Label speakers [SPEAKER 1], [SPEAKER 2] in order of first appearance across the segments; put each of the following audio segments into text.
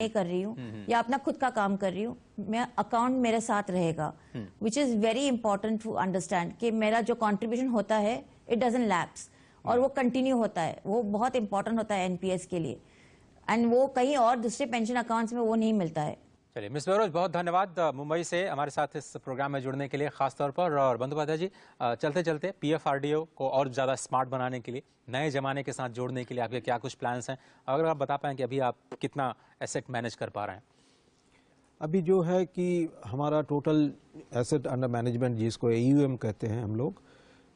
[SPEAKER 1] कर रही हूँ या अपना खुद का काम कर रही हूँ, मैं अकाउंट मेरे साथ रहेगा, which is very important to understand कि मेरा जो कंट्रीब्यूशन होता है इट डजंट लैप्स और वो कंटिन्यू होता है। वो बहुत इंपॉर्टेंट होता है एनपीएस के लिए, एंड वो कहीं और दूसरे पेंशन अकाउंट्स में वो नहीं मिलता है।
[SPEAKER 2] चलिए मिस बेरोज, बहुत धन्यवाद मुंबई से हमारे साथ इस प्रोग्राम में जुड़ने के लिए खास तौर पर। और बंदोपाध्याय जी, चलते चलते पीएफआरडीओ को और ज़्यादा स्मार्ट बनाने के लिए, नए जमाने के साथ जोड़ने के लिए आपके क्या कुछ प्लान्स हैं? अगर आप बता पाएं कि अभी आप कितना एसेट मैनेज कर पा रहे हैं?
[SPEAKER 3] अभी जो है कि हमारा टोटल एसेट अंडर मैनेजमेंट, जिसको AUM कहते हैं हम लोग,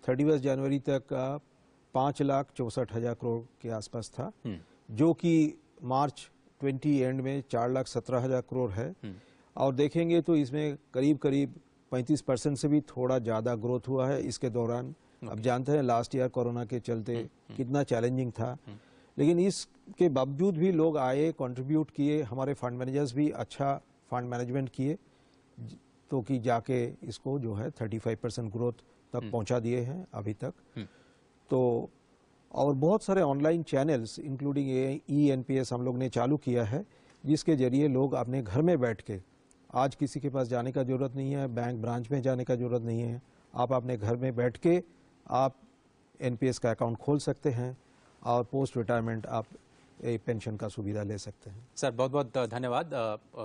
[SPEAKER 3] 31 जनवरी तक 5,64,000 करोड़ के आसपास था, जो कि मार्च 20 एंड में 4,17,000 करोड़ है। और देखेंगे तो इसमें करीब करीब 35% से भी थोड़ा ज़्यादा ग्रोथ हुआ है इसके दौरान। अब जानते हैं लास्ट ईयर कोरोना के चलते कितना चैलेंजिंग था, लेकिन इसके बावजूद भी लोग आए, कंट्रीब्यूट किए, हमारे फंड मैनेजर्स भी अच्छा फंड मैनेजमेंट किए, तो कि जाके इसको जो है 35% ग्रोथ तक पहुंचा दिए हैं अभी तक। तो और बहुत सारे ऑनलाइन चैनल्स इंक्लूडिंग ENPS हम लोग ने चालू किया है, जिसके जरिए लोग अपने घर में बैठ के, आज किसी के पास जाने का जरूरत नहीं है, बैंक ब्रांच में जाने का जरूरत नहीं है, आप अपने घर में बैठ के आप NPS का अकाउंट खोल सकते हैं और पोस्ट रिटायरमेंट आप पेंशन का सुविधा ले सकते हैं।
[SPEAKER 2] सर बहुत बहुत धन्यवाद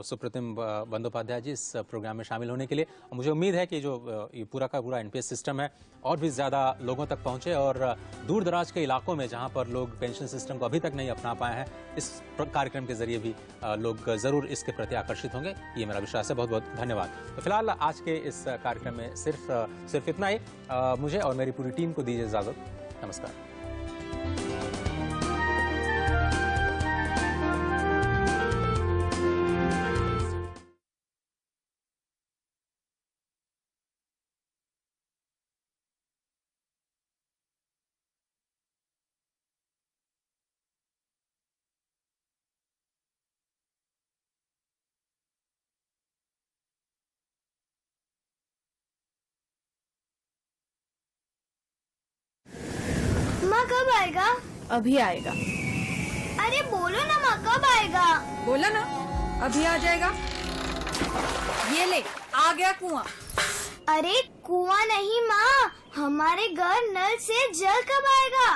[SPEAKER 2] सुप्रतिम बंदोपाध्याय जी इस प्रोग्राम में शामिल होने के लिए। मुझे उम्मीद है कि जो ये पूरा का पूरा NPS सिस्टम है और भी ज़्यादा लोगों तक पहुंचे और दूर दराज के इलाकों में जहां पर लोग पेंशन सिस्टम को अभी तक नहीं अपना पाए हैं, इस कार्यक्रम के जरिए भी लोग ज़रूर इसके प्रति आकर्षित होंगे, ये मेरा विश्वास है। बहुत बहुत धन्यवाद। तो फिलहाल आज के इस कार्यक्रम में सिर्फ इतना ही। मुझे और मेरी पूरी टीम को दीजिए इजाज़त। नमस्कार।
[SPEAKER 4] माँ कब आएगा?
[SPEAKER 5] अभी आएगा।
[SPEAKER 4] अरे बोलो ना माँ, कब आएगा?
[SPEAKER 5] बोला ना, अभी आ जाएगा। ये ले, आ गया कुआं।
[SPEAKER 4] अरे कुआं नहीं माँ, हमारे घर नल से जल कब आएगा?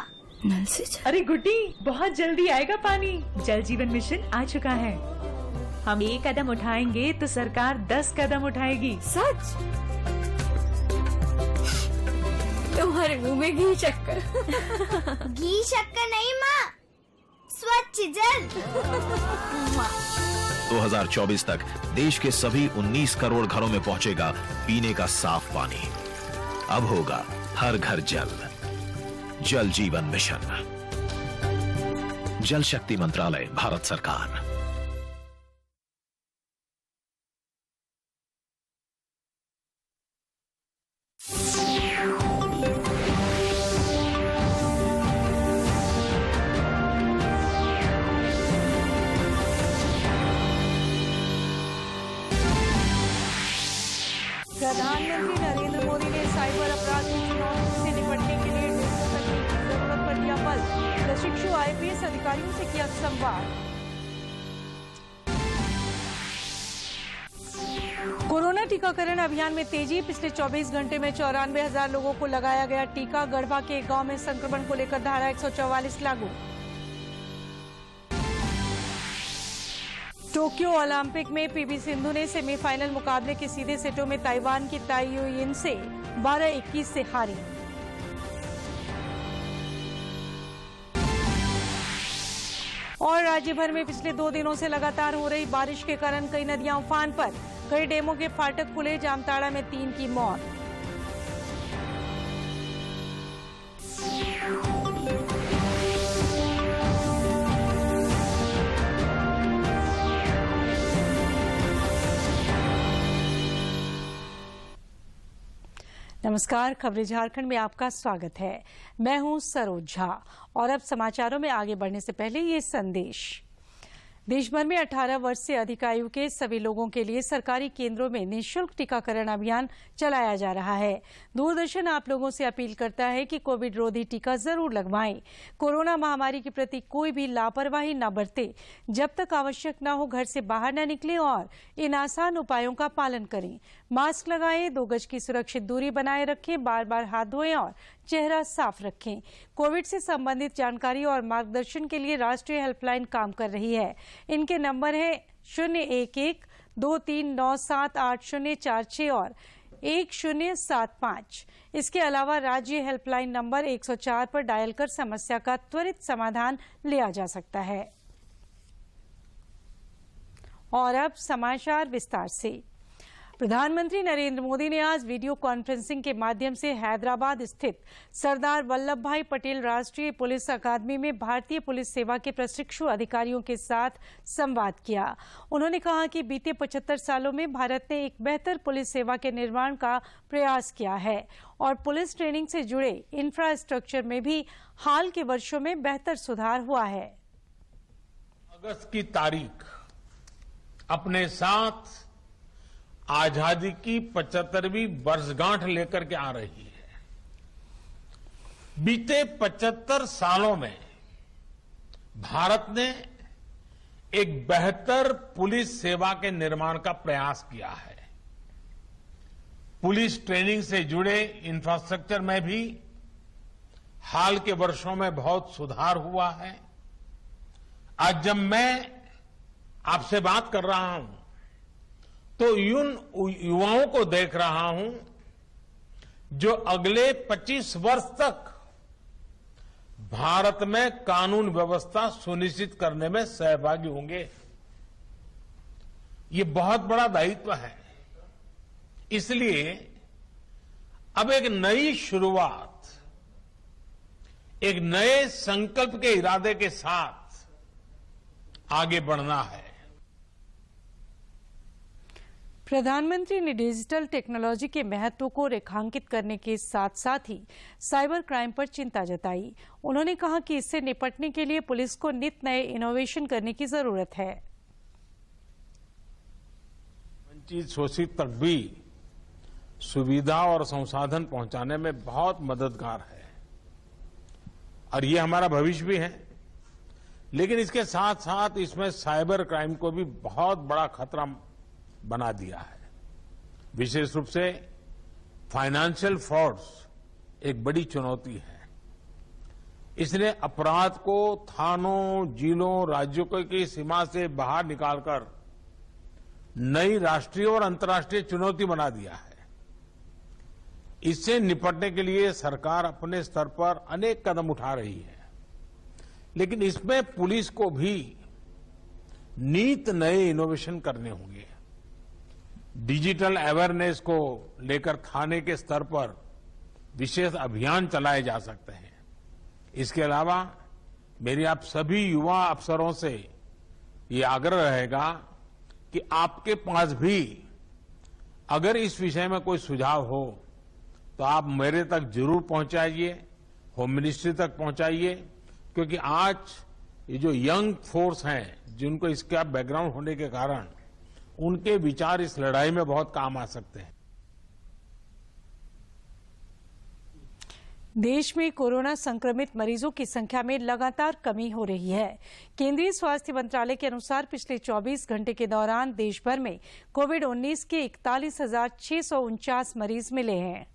[SPEAKER 5] नल से जल?
[SPEAKER 6] अरे गुड्डी, बहुत जल्दी आएगा पानी। जल जीवन मिशन आ चुका है। हम 1 कदम उठाएंगे तो सरकार 10 कदम उठाएगी।
[SPEAKER 5] सच? तुम्हारे मुंह में घी शक्कर।
[SPEAKER 4] घी शक्कर नहीं माँ, स्वच्छ जल।
[SPEAKER 7] 2024 तक देश के सभी 19 करोड़ घरों में पहुंचेगा पीने का साफ पानी। अब होगा हर घर जल। जल जीवन मिशन, जल शक्ति मंत्रालय, भारत सरकार।
[SPEAKER 8] प्रधानमंत्री नरेंद्र मोदी ने साइबर अपराध की चुनौतियों से निपटने के लिए डिजिटल तकनीक की जरूरत पर दिया बल। प्रशिक्षु IPS अधिकारियों से किया संवाद। कोरोना टीकाकरण अभियान में तेजी, पिछले 24 घंटे में 94,000 लोगों को लगाया गया टीका। गढ़वा के एक गांव में संक्रमण को लेकर धारा 144 लागू। टोक्यो ओलंपिक में PV सिंधु ने सेमीफाइनल मुकाबले के सीधे सेटों में ताइवान की ताई यू यिन से 12-21 से हारी। और राज्य भर में पिछले 2 दिनों से लगातार हो रही बारिश के कारण कई नदियां उफान पर, कई डैमों के फाटक खुले। जामताड़ा में 3 की मौत। नमस्कार, खबरें झारखंड में आपका स्वागत है। मैं हूं सरोज झा और अब समाचारों में आगे बढ़ने से पहले ये संदेश। देश भर में 18 वर्ष से अधिक आयु के सभी लोगों के लिए सरकारी केंद्रों में निःशुल्क टीकाकरण अभियान चलाया जा रहा है। दूरदर्शन आप लोगों से अपील करता है कि कोविड रोधी टीका जरूर लगवाएं। कोरोना महामारी के प्रति कोई भी लापरवाही न बरते। जब तक आवश्यक न हो घर से बाहर न निकलें और इन आसान उपायों का पालन करें। मास्क लगाएं, 2 गज की सुरक्षित दूरी बनाए रखें, बार बार हाथ धोएं और चेहरा साफ रखें। कोविड से संबंधित जानकारी और मार्गदर्शन के लिए राष्ट्रीय हेल्पलाइन काम कर रही है। इनके नंबर है 011-2397-8046 और 1075। इसके अलावा राज्य हेल्पलाइन नंबर 104 पर डायल कर समस्या का त्वरित समाधान लिया जा सकता है। और अब समाचार विस्तार से। प्रधानमंत्री नरेंद्र मोदी ने आज वीडियो कॉन्फ्रेंसिंग के माध्यम से हैदराबाद स्थित सरदार वल्लभ भाई पटेल राष्ट्रीय पुलिस अकादमी में भारतीय पुलिस सेवा के प्रशिक्षु अधिकारियों के साथ संवाद किया। उन्होंने कहा कि बीते 75 सालों में भारत ने एक बेहतर पुलिस सेवा के निर्माण का प्रयास किया है और पुलिस ट्रेनिंग से जुड़े इंफ्रास्ट्रक्चर में भी हाल के वर्षों में बेहतर सुधार हुआ है।
[SPEAKER 9] अगस्त की तारीख अपने साथ आजादी की 75वीं वर्षगांठ लेकर के आ रही है। बीते 75 सालों में भारत ने एक बेहतर पुलिस सेवा के निर्माण का प्रयास किया है। पुलिस ट्रेनिंग से जुड़े इंफ्रास्ट्रक्चर में भी हाल के वर्षों में बहुत सुधार हुआ है। आज जब मैं आपसे बात कर रहा हूं तो उन युवाओं को देख रहा हूं जो अगले 25 वर्ष तक भारत में कानून व्यवस्था सुनिश्चित करने में सहभागी होंगे। ये बहुत बड़ा दायित्व है। इसलिए अब एक नई शुरुआत, एक नए संकल्प के इरादे के साथ आगे बढ़ना है।
[SPEAKER 8] प्रधानमंत्री ने डिजिटल टेक्नोलॉजी के महत्व को रेखांकित करने के साथ साथ ही साइबर क्राइम पर चिंता जताई। उन्होंने कहा कि इससे निपटने के लिए पुलिस को नित नए इनोवेशन करने की जरूरत है।
[SPEAKER 9] वंचित शोषित तक भी सुविधा और संसाधन पहुंचाने में बहुत मददगार है और ये हमारा भविष्य भी है। लेकिन इसके साथ साथ इसमें साइबर क्राइम को भी बहुत बड़ा खतरा बना दिया है। विशेष रूप से फाइनेंशियल फ्रॉड्स एक बड़ी चुनौती है। इसलिए अपराध को थानों, जिलों, राज्यों की सीमा से बाहर निकालकर नई राष्ट्रीय और अंतर्राष्ट्रीय चुनौती बना दिया है। इससे निपटने के लिए सरकार अपने स्तर पर अनेक कदम उठा रही है, लेकिन इसमें पुलिस को भी नित नए इनोवेशन करने होंगे। डिजिटल अवेयरनेस को लेकर थाने के स्तर पर विशेष अभियान चलाए जा सकते हैं। इसके अलावा मेरी आप सभी युवा अफसरों से ये आग्रह रहेगा कि आपके पास भी अगर इस विषय में कोई सुझाव हो तो आप मेरे तक जरूर पहुंचाइए, होम मिनिस्ट्री तक पहुंचाइए, क्योंकि आज ये जो यंग फोर्स हैं जिनको इसका बैकग्राउंड होने के कारण उनके विचार इस लड़ाई में बहुत काम आ सकते हैं।
[SPEAKER 8] देश में कोरोना संक्रमित मरीजों की संख्या में लगातार कमी हो रही है। केंद्रीय स्वास्थ्य मंत्रालय के अनुसार पिछले 24 घंटे के दौरान देश भर में कोविड-19 के 41,649 मरीज मिले हैं।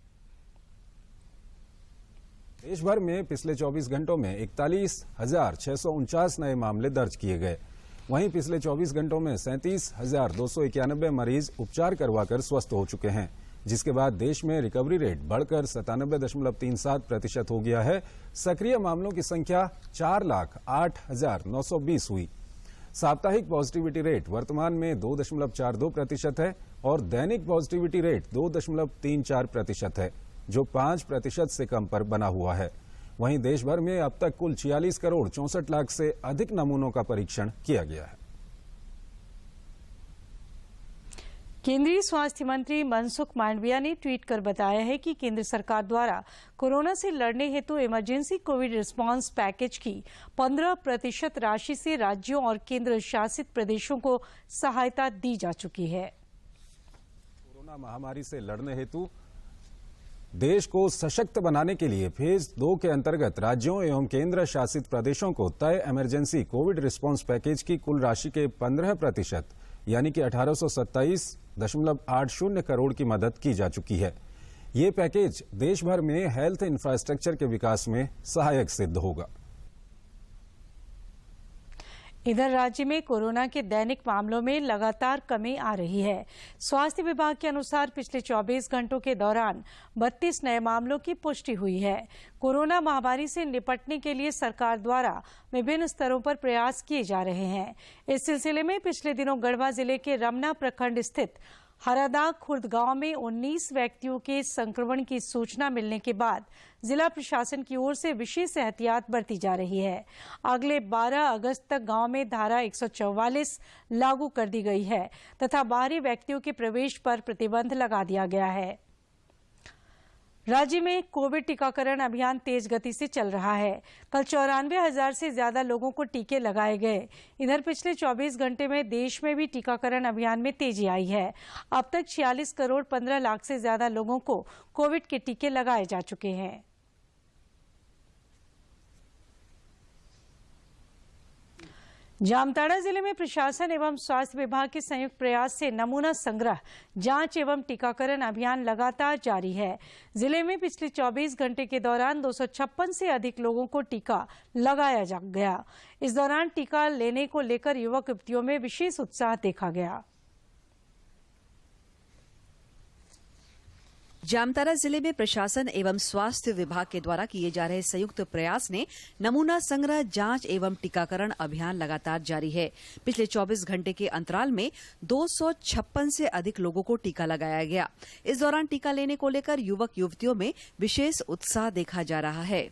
[SPEAKER 10] देश भर में पिछले 24 घंटों में 41,649 नए मामले दर्ज किए गए। वहीं पिछले 24 घंटों में 37,291 मरीज उपचार करवाकर स्वस्थ हो चुके हैं, जिसके बाद देश में रिकवरी रेट बढ़कर 97.37% हो गया है। सक्रिय मामलों की संख्या 4,08,920 हुई। साप्ताहिक पॉजिटिविटी रेट वर्तमान में 2.42% है और दैनिक पॉजिटिविटी रेट 2.34% है, जो 5% से कम पर बना हुआ है। वहीं देश भर में अब तक कुल 46 करोड़ 64 लाख से अधिक नमूनों का परीक्षण किया गया है।
[SPEAKER 8] केंद्रीय स्वास्थ्य मंत्री मनसुख मांडविया ने ट्वीट कर बताया है कि केंद्र सरकार द्वारा कोरोना से लड़ने हेतु इमरजेंसी कोविड रिस्पांस पैकेज की 15% राशि से राज्यों और केंद्र शासित प्रदेशों को सहायता दी जा चुकी है।
[SPEAKER 10] कोरोना महामारी से लड़ने हेतु देश को सशक्त बनाने के लिए फेज 2 के अंतर्गत राज्यों एवं केंद्र शासित प्रदेशों को तय इमरजेंसी कोविड रिस्पांस पैकेज की कुल राशि के 15% यानी कि 1827.80 करोड़ की मदद की जा चुकी है। ये पैकेज देश भर में हेल्थ इंफ्रास्ट्रक्चर के विकास में सहायक सिद्ध होगा।
[SPEAKER 8] इधर राज्य में कोरोना के दैनिक मामलों में लगातार कमी आ रही है। स्वास्थ्य विभाग के अनुसार पिछले 24 घंटों के दौरान 32 नए मामलों की पुष्टि हुई है। कोरोना महामारी से निपटने के लिए सरकार द्वारा विभिन्न स्तरों पर प्रयास किए जा रहे हैं। इस सिलसिले में पिछले दिनों गढ़वा जिले के रमना प्रखंड स्थित हरादा खुर्द गांव में 19 व्यक्तियों के संक्रमण की सूचना मिलने के बाद जिला प्रशासन की ओर से विशेष एहतियात बरती जा रही है। अगले 12 अगस्त तक गांव में धारा 144 लागू कर दी गई है तथा बाहरी व्यक्तियों के प्रवेश पर प्रतिबंध लगा दिया गया है। राज्य में कोविड टीकाकरण अभियान तेज गति से चल रहा है। कल 94,000 से ज्यादा लोगों को टीके लगाए गए। इधर पिछले 24 घंटे में देश में भी टीकाकरण अभियान में तेजी आई है। अब तक 46 करोड़ 15 लाख से ज्यादा लोगों को कोविड के टीके लगाए जा चुके हैं। जामताड़ा जिले में प्रशासन एवं स्वास्थ्य विभाग के संयुक्त प्रयास से नमूना संग्रह, जांच एवं टीकाकरण अभियान लगातार जारी है। जिले में पिछले 24 घंटे के दौरान 256 से अधिक लोगों को टीका लगाया गया। इस दौरान टीका लेने को लेकर युवक युवतियों में विशेष उत्साह देखा गया।
[SPEAKER 11] जामताड़ा जिले में प्रशासन एवं स्वास्थ्य विभाग के द्वारा किए जा रहे संयुक्त प्रयास ने नमूना संग्रह, जांच एवं टीकाकरण अभियान लगातार जारी है। पिछले 24 घंटे के अंतराल में 256 से अधिक लोगों को टीका लगाया गया। इस दौरान टीका लेने को लेकर युवक युवतियों में विशेष उत्साह देखा जा रहा है।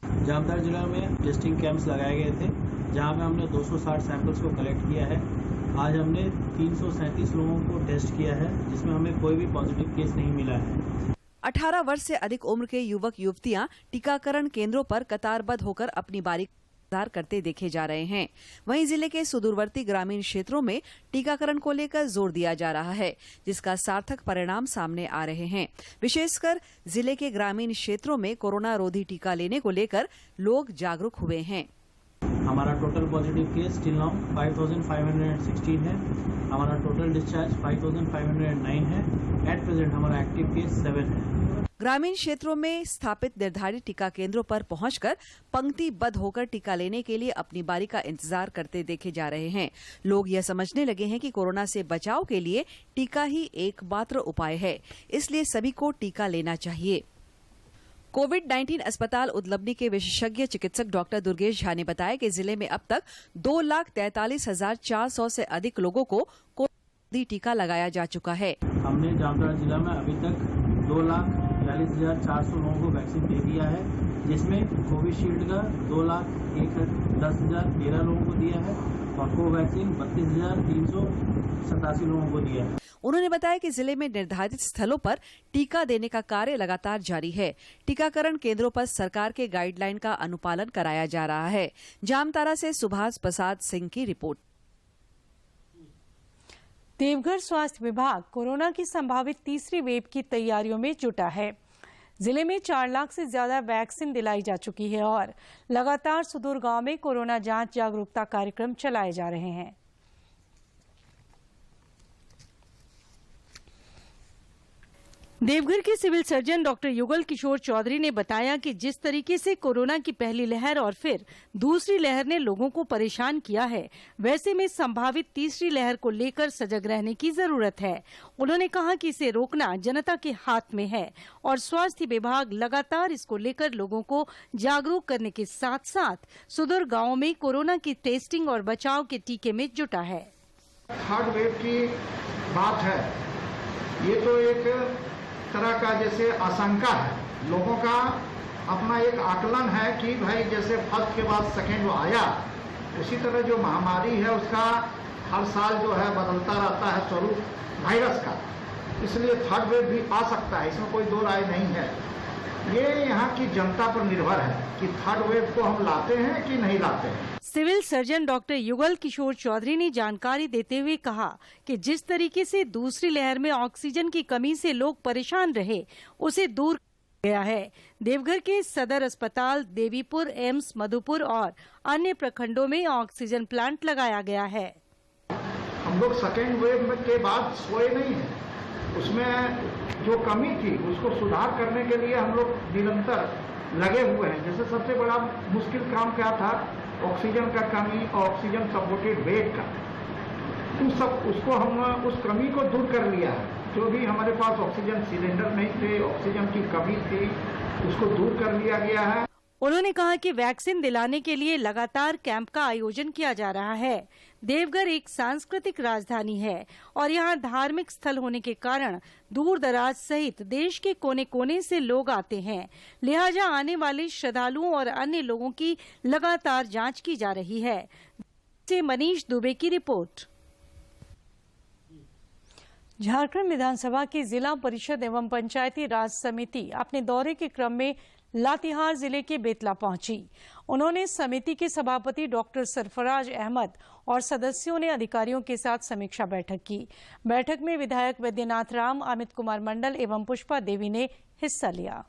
[SPEAKER 12] जामताड़ा जिला में टेस्टिंग कैंप्स लगाए गए थे, जहां पे हमने 260 सैंपल्स को कलेक्ट किया है। आज हमने 337 लोगों को टेस्ट किया है, जिसमें हमें कोई भी पॉजिटिव केस नहीं मिला है।
[SPEAKER 11] 18 वर्ष से अधिक उम्र के युवक युवतियां टीकाकरण केंद्रों पर कतारबद्ध होकर अपनी बारी इंतजार करते देखे जा रहे हैं। वहीं जिले के सुदूरवर्ती ग्रामीण क्षेत्रों में टीकाकरण को लेकर जोर दिया जा रहा है, जिसका सार्थक परिणाम सामने आ रहे हैं। विशेषकर जिले के ग्रामीण क्षेत्रों में कोरोना रोधी टीका लेने को लेकर लोग जागरूक हुए हैं।
[SPEAKER 12] हमारा total positive case till now 5516 है। हमारा टोटल डिस्चार्ज 5509 है। एट प्रेजेंट हमारा एक्टिव केस 7 है।
[SPEAKER 11] ग्रामीण क्षेत्रों में स्थापित निर्धारित टीका केंद्रों पर पहुंचकर पंक्तिबद्ध होकर टीका लेने के लिए अपनी बारी का इंतजार करते देखे जा रहे हैं। लोग यह समझने लगे हैं कि कोरोना से बचाव के लिए टीका ही एकमात्र उपाय है, इसलिए सभी को टीका लेना चाहिए। कोविड-19 अस्पताल उदलबनी के विशेषज्ञ चिकित्सक डॉक्टर दुर्गेश झा ने बताया कि जिले में अब तक 2,43,400 से अधिक लोगों को कोविड टीका लगाया जा चुका है।
[SPEAKER 12] हमने जामताड़ा जिला में अभी तक 2,42,400 लोगों को वैक्सीन दे दिया है, जिसमें कोविशील्ड का 2,10,013 लोगों को दिया है और कोवैक्सीन 32,387 लोगों को दिया है।
[SPEAKER 11] उन्होंने बताया कि जिले में निर्धारित स्थलों पर टीका देने का कार्य लगातार जारी है। टीकाकरण केंद्रों पर सरकार के गाइडलाइन का अनुपालन कराया जा रहा है। जामताड़ा से सुभाष प्रसाद सिंह की रिपोर्ट।
[SPEAKER 8] देवघर स्वास्थ्य विभाग कोरोना की संभावित तीसरी वेव की तैयारियों में जुटा है। जिले में 4 लाख से ज्यादा वैक्सीन दिलाई जा चुकी है और लगातार सुदूर गांव में कोरोना जांच जागरूकता कार्यक्रम चलाए जा रहे हैं। देवघर के civil surgeon doctor Yugal Kishore Chaudhary ने बताया कि जिस तरीके से कोरोना की पहली लहर और फिर दूसरी लहर ने लोगों को परेशान किया है, वैसे में संभावित तीसरी लहर को लेकर सजग रहने की जरूरत है। उन्होंने कहा कि इसे रोकना जनता के हाथ में है और स्वास्थ्य विभाग लगातार इसको लेकर लोगों को जागरूक करने के साथ साथ सुदूर गाँवों में कोरोना की टेस्टिंग और बचाव के टीके में जुटा है।
[SPEAKER 13] थर्ड वेव की बात है, ये तो एक तरह का जैसे आशंका है, लोगों का अपना एक आकलन है कि भाई जैसे फर्स्ट के बाद सेकेंड आया, उसी तरह जो महामारी है उसका हर साल जो है बदलता रहता है स्वरूप वायरस का, इसलिए थर्ड वेव भी आ सकता है, इसमें कोई दो राय नहीं है। ये यहाँ की जनता पर निर्भर है कि थर्ड वेव को हम लाते हैं कि नहीं लाते हैं।
[SPEAKER 8] Civil surgeon doctor Yugal Kishore Chaudhary ने जानकारी देते हुए कहा कि जिस तरीके से दूसरी लहर में ऑक्सीजन की कमी से लोग परेशान रहे, उसे दूर गया है। देवघर के सदर अस्पताल, देवीपुर, एम्स, मधुपुर और अन्य प्रखंडों में ऑक्सीजन प्लांट लगाया गया है।
[SPEAKER 13] हम लोग सेकेंड वेव के बाद सोए नहीं है, उसमें जो कमी थी उसको सुधार करने के लिए हम लोग निरंतर लगे हुए हैं। जैसे सबसे बड़ा मुश्किल काम क्या था, ऑक्सीजन का कमी और ऑक्सीजन सपोर्टेड बेड का, उसको हम उस कमी को दूर कर लिया है। जो भी हमारे पास ऑक्सीजन सिलेंडर नहीं थे, ऑक्सीजन की कमी थी, उसको दूर कर लिया गया है।
[SPEAKER 8] उन्होंने कहा कि वैक्सीन दिलाने के लिए लगातार कैंप का आयोजन किया जा रहा है। देवघर एक सांस्कृतिक राजधानी है और यहाँ धार्मिक स्थल होने के कारण दूर दराज सहित देश के कोने कोने से लोग आते हैं। लिहाजा आने वाले श्रद्धालुओं और अन्य लोगों की लगातार जांच की जा रही है। से मनीष दुबे की रिपोर्ट। झारखंड विधानसभा की जिला परिषद एवं पंचायती राज समिति अपने दौरे के क्रम में लातेहार जिले के बेतला पहुंची। उन्होंने समिति के सभापति डॉक्टर सरफराज अहमद और सदस्यों ने अधिकारियों के साथ समीक्षा बैठक की। बैठक में विधायक वैद्यनाथ राम, अमित कुमार मंडल एवं पुष्पा देवी ने हिस्सा लिया।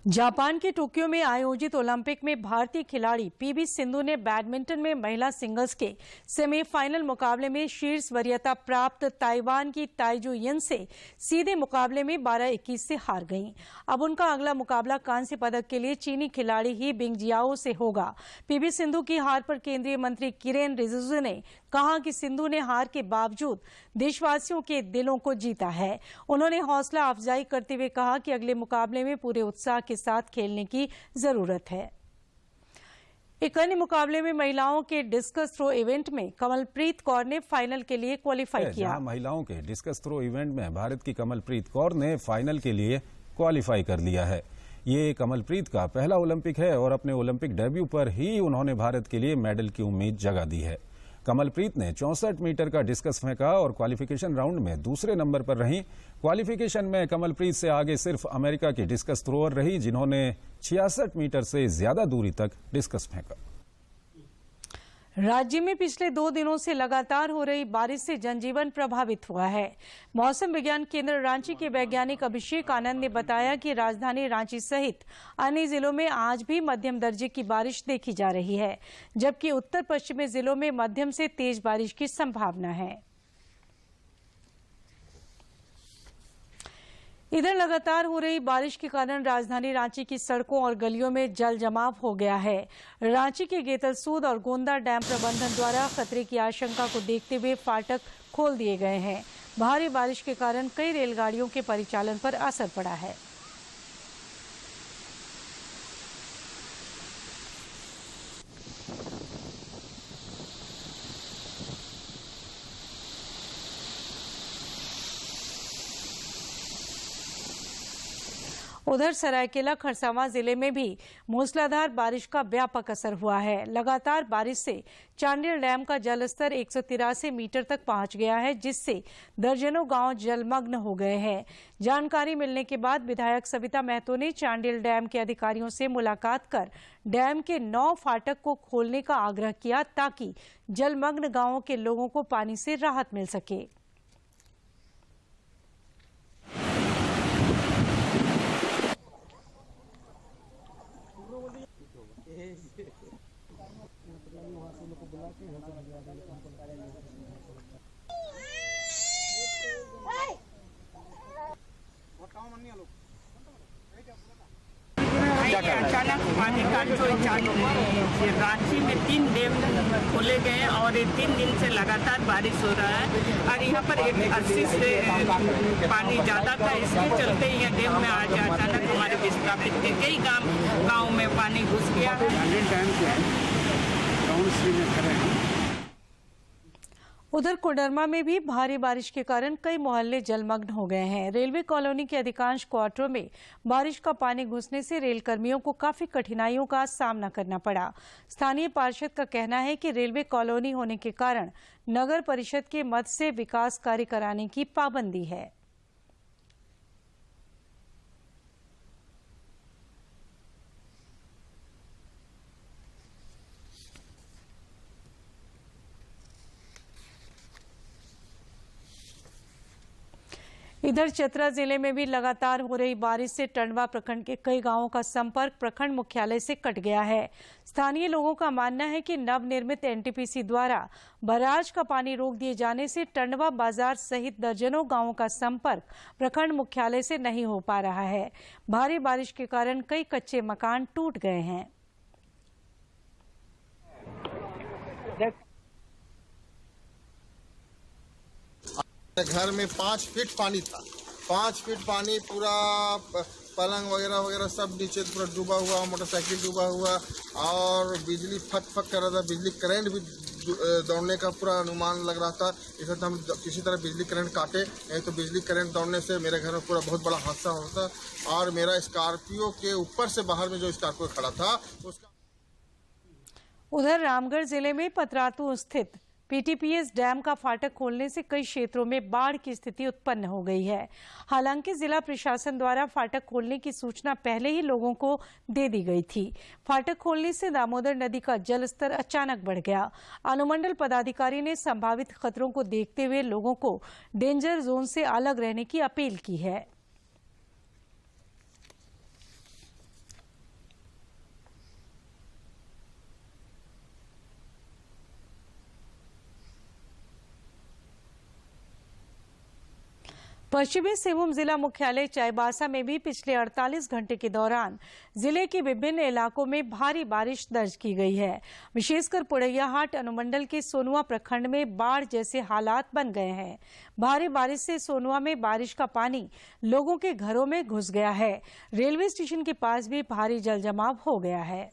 [SPEAKER 8] जापान के टोक्यो में आयोजित ओलंपिक में भारतीय खिलाड़ी पीवी सिंधु ने बैडमिंटन में महिला सिंगल्स के सेमीफाइनल मुकाबले में शीर्ष वरीयता प्राप्त ताइवान की ताइजू यिन से सीधे मुकाबले में 12-21 से हार गईं। अब उनका अगला मुकाबला कांस्य पदक के लिए चीनी खिलाड़ी ही बिंगजियाओ से होगा। पीवी सिंधु की हार पर केंद्रीय मंत्री किरेन रिजिजू ने कहा कि सिंधु ने हार के बावजूद देशवासियों के दिलों को जीता है। उन्होंने हौसला अफजाई करते हुए कहा कि अगले मुकाबले में पूरे उत्साह के साथ खेलने की जरूरत है। एक अन्य मुकाबले में महिलाओं के डिस्कस थ्रो इवेंट में कमलप्रीत कौर ने फाइनल के लिए क्वालिफाई किया।
[SPEAKER 10] महिलाओं के डिस्कस थ्रो इवेंट में भारत की कमलप्रीत कौर ने फाइनल के लिए क्वालिफाई कर लिया है। ये कमलप्रीत का पहला ओलंपिक है और अपने ओलंपिक डेब्यू पर ही उन्होंने भारत के लिए मेडल की उम्मीद जगा दी है। कमलप्रीत ने 64 मीटर का डिस्कस फेंका और क्वालिफिकेशन राउंड में दूसरे नंबर पर रहीं। क्वालिफिकेशन में कमलप्रीत से आगे सिर्फ अमेरिका की डिस्कस थ्रोअर रही, जिन्होंने 66 मीटर से ज्यादा दूरी तक डिस्कस फेंका।
[SPEAKER 8] राज्य में पिछले 2 दिनों से लगातार हो रही बारिश से जनजीवन प्रभावित हुआ है। मौसम विज्ञान केंद्र रांची के वैज्ञानिक अभिषेक आनंद ने बताया कि राजधानी रांची सहित अन्य जिलों में आज भी मध्यम दर्जे की बारिश देखी जा रही है, जबकि उत्तर पश्चिमी जिलों में मध्यम से तेज बारिश की संभावना है। इधर लगातार हो रही बारिश के कारण राजधानी रांची की सड़कों और गलियों में जल जमाव हो गया है। रांची के गेतलसूद और गोंदा डैम प्रबंधन द्वारा खतरे की आशंका को देखते हुए फाटक खोल दिए गए हैं। भारी बारिश के कारण कई रेलगाड़ियों के परिचालन पर असर पड़ा है। उधर सरायकेला खरसावां जिले में भी मूसलाधार बारिश का व्यापक असर हुआ है। लगातार बारिश से चांडिल डैम का जलस्तर 183 मीटर तक पहुंच गया है, जिससे दर्जनों गांव जलमग्न हो गए हैं। जानकारी मिलने के बाद विधायक सविता महतो ने चांडिल डैम के अधिकारियों से मुलाकात कर डैम के 9 फाटक को खोलने का आग्रह किया, ताकि जलमग्न गांवों के लोगों को पानी से राहत मिल सके।
[SPEAKER 14] अचानक पानी का चालू हुआ। रांची में 3 डैम खोले गए और 3 दिन से लगातार बारिश हो रहा है और यहाँ पर 80 से पानी ज़्यादा था, इसके चलते यह डैम में आज अचानक हमारे विस्थापित के कई गाँव में पानी घुस गया है।
[SPEAKER 8] उधर कोडरमा में भी भारी बारिश के कारण कई मोहल्ले जलमग्न हो गए हैं। रेलवे कॉलोनी के अधिकांश क्वार्टरों में बारिश का पानी घुसने से रेल कर्मियों को काफी कठिनाइयों का सामना करना पड़ा। स्थानीय पार्षद का कहना है कि रेलवे कॉलोनी होने के कारण नगर परिषद के मद से विकास कार्य कराने की पाबंदी है। इधर चतरा जिले में भी लगातार हो रही बारिश से टंडवा प्रखंड के कई गांवों का संपर्क प्रखंड मुख्यालय से कट गया है। स्थानीय लोगों का मानना है कि नवनिर्मित एनटीपीसी द्वारा बराज का पानी रोक दिए जाने से टंडवा बाजार सहित दर्जनों गांवों का संपर्क प्रखंड मुख्यालय से नहीं हो पा रहा है। भारी बारिश के कारण कई कच्चे मकान टूट गए हैं।
[SPEAKER 15] घर में 5 फीट पानी था, 5 फीट पानी, पूरा पलंग वगैरह वगैरह सब नीचे पूरा डूबा हुआ, मोटरसाइकिल डूबा हुआ और बिजली फट फट कर रहा था। बिजली करंट भी दौड़ने का पूरा अनुमान लग रहा था। इसलिए हम किसी तरह बिजली करंट काटे, नहीं तो बिजली करंट दौड़ने से मेरे घर में पूरा बहुत बड़ा हादसा होता। और मेरा स्कॉर्पियो के ऊपर से बाहर में जो स्कॉर्पियो खड़ा था उसका।
[SPEAKER 8] उधर रामगढ़ जिले में पतरातू स्थित पीटीपीएस डैम का फाटक खोलने से कई क्षेत्रों में बाढ़ की स्थिति उत्पन्न हो गई है। हालांकि जिला प्रशासन द्वारा फाटक खोलने की सूचना पहले ही लोगों को दे दी गई थी। फाटक खोलने से दामोदर नदी का जलस्तर अचानक बढ़ गया। अनुमंडल पदाधिकारी ने संभावित खतरों को देखते हुए लोगों को डेंजर जोन से अलग रहने की अपील की है। पश्चिमी सिंहभूम जिला मुख्यालय चाईबासा में भी पिछले 48 घंटे के दौरान जिले के विभिन्न इलाकों में भारी बारिश दर्ज की गई है। विशेषकर पुड़ैयाहाट अनुमंडल के सोनुआ प्रखंड में बाढ़ जैसे हालात बन गए हैं। भारी बारिश से सोनुआ में बारिश का पानी लोगों के घरों में घुस गया है। रेलवे स्टेशन के पास भी भारी जलजमाव हो गया है।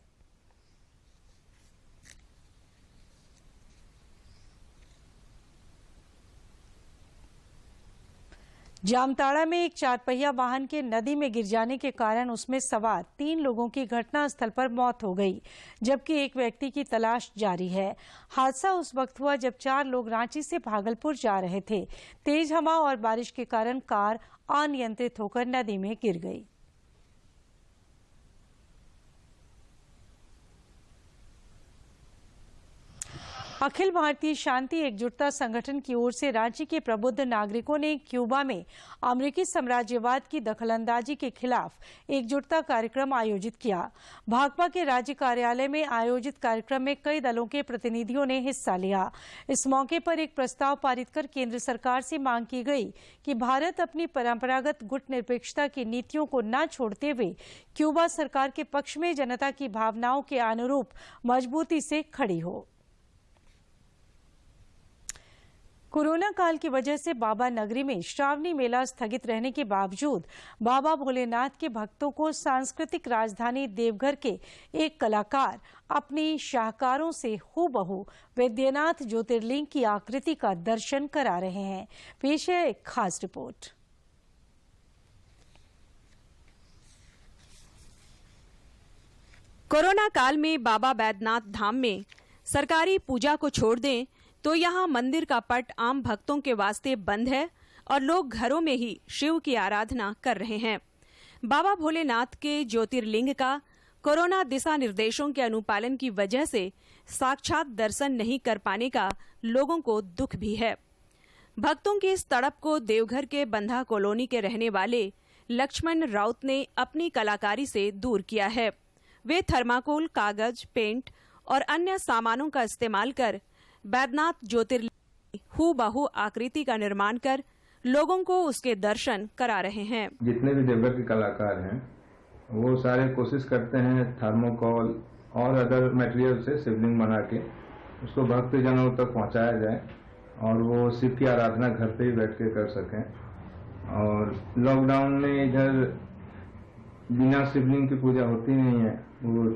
[SPEAKER 8] जामताड़ा में एक 4 पहिया वाहन के नदी में गिर जाने के कारण उसमें सवार 3 लोगों की घटनास्थल पर मौत हो गई, जबकि एक व्यक्ति की तलाश जारी है। हादसा उस वक्त हुआ जब 4 लोग रांची से भागलपुर जा रहे थे। तेज हवा और बारिश के कारण कार अनियंत्रित होकर नदी में गिर गई। अखिल भारतीय शांति एकजुटता संगठन की ओर से रांची के प्रबुद्ध नागरिकों ने क्यूबा में अमेरिकी साम्राज्यवाद की दखलंदाजी के खिलाफ एकजुटता कार्यक्रम आयोजित किया। भाकपा के राज्य कार्यालय में आयोजित कार्यक्रम में कई दलों के प्रतिनिधियों ने हिस्सा लिया। इस मौके पर एक प्रस्ताव पारित कर केंद्र सरकार से मांग की गई कि भारत अपनी परंपरागत गुटनिरपेक्षता की नीतियों को न छोड़ते हुए क्यूबा सरकार के पक्ष में जनता की भावनाओं के अनुरूप मजबूती से खड़ी हो। कोरोना काल की वजह से बाबा नगरी में श्रावणी मेला स्थगित रहने के बावजूद बाबा भोलेनाथ के भक्तों को सांस्कृतिक राजधानी देवघर के एक कलाकार अपनी शाहकारों से हूबहू वैद्यनाथ ज्योतिर्लिंग की आकृति का दर्शन करा रहे हैं। पेश है एक खास रिपोर्ट।
[SPEAKER 16] कोरोना काल में बाबा बैद्यनाथ धाम में सरकारी पूजा को छोड़ दें तो यहाँ मंदिर का पट आम भक्तों के वास्ते बंद है और लोग घरों में ही शिव की आराधना कर रहे हैं। बाबा भोलेनाथ के ज्योतिर्लिंग का कोरोना दिशा निर्देशों के अनुपालन की वजह से साक्षात दर्शन नहीं कर पाने का लोगों को दुख भी है। भक्तों की इस तड़प को देवघर के बंधा कॉलोनी के रहने वाले लक्ष्मण राउत ने अपनी कलाकारी से दूर किया है। वे थर्माकोल, कागज, पेंट और अन्य सामानों का इस्तेमाल कर बैद्यनाथ ज्योतिर्लिंग हूबहू आकृति का निर्माण कर लोगों को उसके दर्शन करा रहे हैं।
[SPEAKER 17] जितने भी देवघर के कलाकार हैं वो सारे कोशिश करते हैं थर्मोकोल और अदर मटेरियल से शिवलिंग बना के उसको भक्तजनों तक पहुंचाया जाए और वो शिव की आराधना घर पे ही बैठ के कर सकें। और लॉकडाउन में इधर बिना शिवलिंग की पूजा होती नहीं है। वो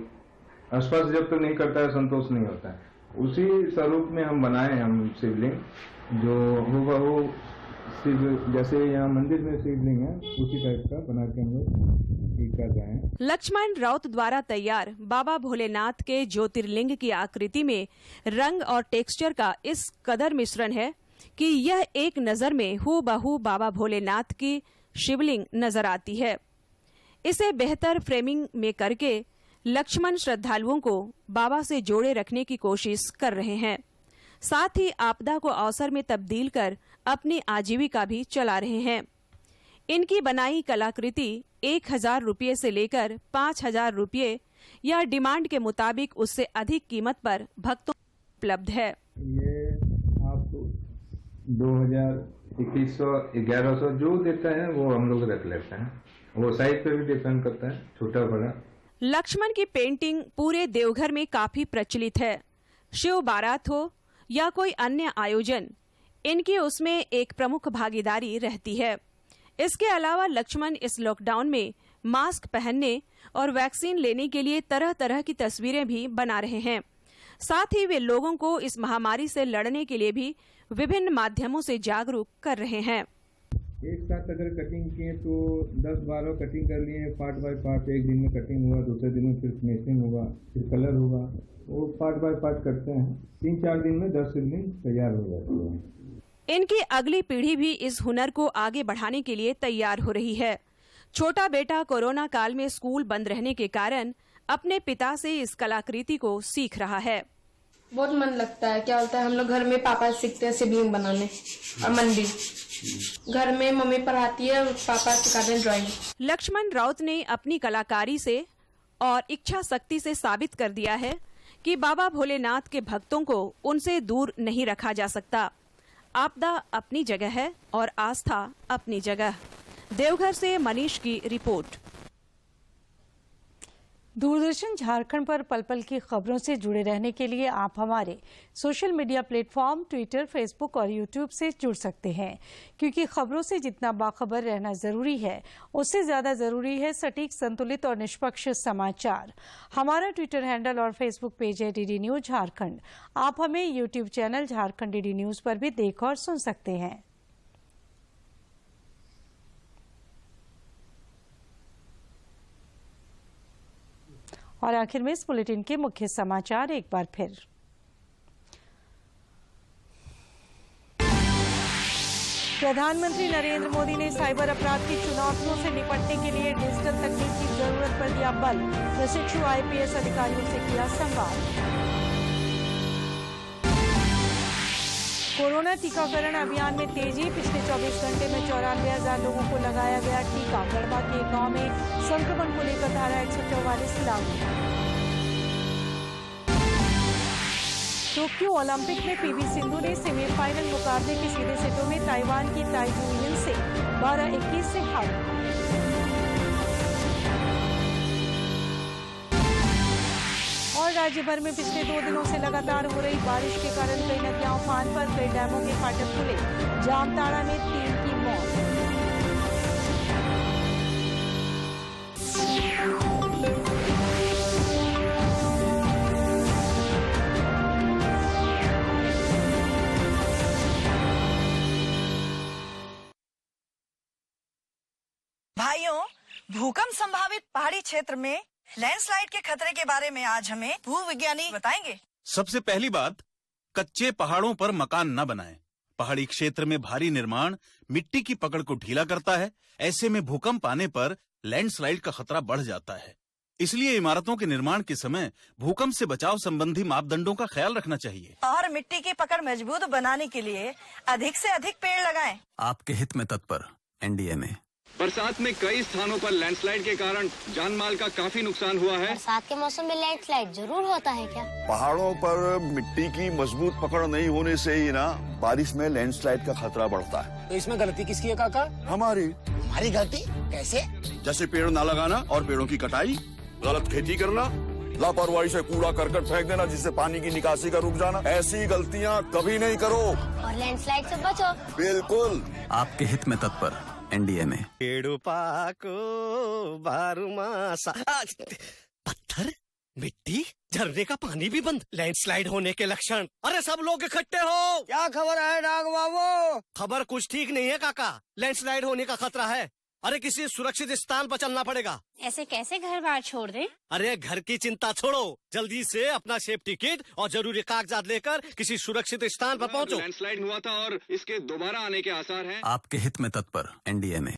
[SPEAKER 17] आसपास जब तक नहीं करता है संतोष नहीं होता है। उसी स्वरूप में हम बनाए हम शिवलिंग, जो हूबहू शिव जैसे यहाँ मंदिर में शिवलिंग है उसी टाइप का बना के हम लोग ठीक कर रहे हैं।
[SPEAKER 16] लक्ष्मण राउत द्वारा तैयार बाबा भोलेनाथ के ज्योतिर्लिंग की आकृति में रंग और टेक्सचर का इस कदर मिश्रण है कि यह एक नजर में हूबहू बाबा भोलेनाथ की शिवलिंग नजर आती है। इसे बेहतर फ्रेमिंग में करके लक्ष्मण श्रद्धालुओं को बाबा से जोड़े रखने की कोशिश कर रहे हैं। साथ ही आपदा को अवसर में तब्दील कर अपनी आजीविका भी चला रहे हैं। इनकी बनाई कलाकृति 1000 रुपये से लेकर 5000 रुपये या डिमांड के मुताबिक उससे अधिक कीमत पर भक्तों को उपलब्ध है।
[SPEAKER 17] ये आप 2000, 2100, 1100 जो देता है वो हम लोग रख लेते हैं। वो साइज पे भी डिपेंड करता है, छोटा बड़ा।
[SPEAKER 16] लक्ष्मण की पेंटिंग पूरे देवघर में काफी प्रचलित है। शिव बारात हो या कोई अन्य आयोजन, इनकी उसमें एक प्रमुख भागीदारी रहती है। इसके अलावा लक्ष्मण इस लॉकडाउन में मास्क पहनने और वैक्सीन लेने के लिए तरह तरह की तस्वीरें भी बना रहे हैं। साथ ही वे लोगों को इस महामारी से लड़ने के लिए भी विभिन्न माध्यमों से जागरूक कर रहे हैं।
[SPEAKER 17] एक साथ अगर कटिंग किए तो 10-12 कटिंग कर लिए पार्ट बाय पार्ट। एक दिन में कटिंग हुआ, दूसरे दिन में फिर फिनिशिंग होगा, फिर कलर होगा, वो पार्ट बाय पार्ट करते हैं। 3-4 दिन में 10 शिवलिंग तैयार हो जाती है।
[SPEAKER 16] इनकी अगली पीढ़ी भी इस हुनर को आगे बढ़ाने के लिए तैयार हो रही है। छोटा बेटा कोरोना काल में स्कूल बंद रहने के कारण अपने पिता से इस कलाकृति को सीख रहा है।
[SPEAKER 18] बहुत मन लगता है। क्या होता है, हम लोग घर में पापा सीखते हैं शिवलिंग बनाने और मंदिर, घर में मम्मी पढ़ाती है, पापा सिखाते हैं ड्राइंग।
[SPEAKER 16] लक्ष्मण राउत ने अपनी कलाकारी से और इच्छा शक्ति से साबित कर दिया है कि बाबा भोलेनाथ के भक्तों को उनसे दूर नहीं रखा जा सकता। आपदा अपनी जगह है और आस्था अपनी जगह। देवघर से मनीष की रिपोर्ट।
[SPEAKER 8] दूरदर्शन झारखंड पर पल पल की खबरों से जुड़े रहने के लिए आप हमारे social media platform Twitter, Facebook और यूट्यूब से जुड़ सकते हैं, क्योंकि खबरों से जितना बाखबर रहना जरूरी है, उससे ज्यादा जरूरी है सटीक, संतुलित और निष्पक्ष समाचार। हमारा ट्विटर हैंडल और फेसबुक पेज है DD न्यूज झारखंड। आप हमें YouTube channel Jharkhand DD news पर भी देख और सुन सकते हैं। और आखिर में इस बुलेटिन के मुख्य समाचार एक बार फिर। प्रधानमंत्री नरेंद्र मोदी ने साइबर अपराध की चुनौतियों से निपटने के लिए डिजिटल तकनीक की जरूरत पर दिया बल। प्रशिक्षु IPS अधिकारियों से किया संवाद। कोरोना टीकाकरण अभियान में तेजी। पिछले 24 घंटे में 94,000 लोगों को लगाया गया टीका। गढ़वा के एक गांव में संक्रमण को लेकर धारा 144 लागू। टोक्यो ओलंपिक में PV सिंधु ने सेमीफाइनल मुकाबले के सीधे सेटों में ताइवान की ताई जू यिन से 12-21 से हारी। और राज्य भर में पिछले 2 दिनों से लगातार हो रही बारिश के कारण कई नदियां उफान पर, कई डैमों के फाटक खुले। जामताड़ा में 3 की मौत।
[SPEAKER 19] भाइयों, भूकंप संभावित पहाड़ी क्षेत्र में लैंडस्लाइड के खतरे के बारे में आज हमें भूविज्ञानी बताएंगे।
[SPEAKER 20] सबसे पहली बात, कच्चे पहाड़ों पर मकान न बनाएं। पहाड़ी क्षेत्र में भारी निर्माण मिट्टी की पकड़ को ढीला करता है। ऐसे में भूकंप आने पर लैंडस्लाइड का खतरा बढ़ जाता है। इसलिए इमारतों के निर्माण के समय भूकंप से बचाव संबंधी मापदंडों का ख्याल रखना चाहिए।
[SPEAKER 19] और मिट्टी की पकड़ मजबूत बनाने के लिए अधिक से अधिक पेड़ लगाएं।
[SPEAKER 21] आपके हित में तत्पर NDA में।
[SPEAKER 22] बरसात में कई स्थानों पर लैंडस्लाइड के कारण जान माल का काफी नुकसान हुआ है।
[SPEAKER 4] बरसात के मौसम में लैंडस्लाइड जरूर होता है क्या?
[SPEAKER 23] पहाड़ों पर मिट्टी की मजबूत पकड़ नहीं होने से ही ना बारिश में लैंडस्लाइड का खतरा बढ़ता है।
[SPEAKER 24] तो इसमें गलती किसकी है काका?
[SPEAKER 23] हमारी।
[SPEAKER 24] हमारी गलती कैसे?
[SPEAKER 23] जैसे पेड़ न लगाना और पेड़ों की कटाई, गलत खेती करना, लापरवाही से कूड़ा करकट फेंक देना जिससे पानी की निकासी का रुक जाना, ऐसी गलतियाँ कभी नहीं करो
[SPEAKER 4] और लैंडस्लाइड से बचो।
[SPEAKER 23] बिल्कुल।
[SPEAKER 21] आपके हित में तत्पर NDA में।
[SPEAKER 24] पेड़ू पाको बारू मासा। पत्थर
[SPEAKER 1] मिट्टी, झरने का पानी भी बंद, लैंडस्लाइड होने के लक्षण। अरे सब लोग इकट्ठे हो।
[SPEAKER 24] क्या खबर है डाक बाबू?
[SPEAKER 1] खबर कुछ ठीक नहीं है काका, लैंडस्लाइड होने का खतरा है। अरे किसी सुरक्षित स्थान पर चलना पड़ेगा।
[SPEAKER 2] ऐसे कैसे घर बार छोड़ दें?
[SPEAKER 1] अरे घर की चिंता छोड़ो, जल्दी से अपना सेफ्टी किट और जरूरी कागजात लेकर किसी सुरक्षित स्थान पर पहुंचो।
[SPEAKER 22] लैंडस्लाइड हुआ था और इसके दोबारा आने के आसार हैं।
[SPEAKER 21] आपके हित में तत्पर एनडीए में।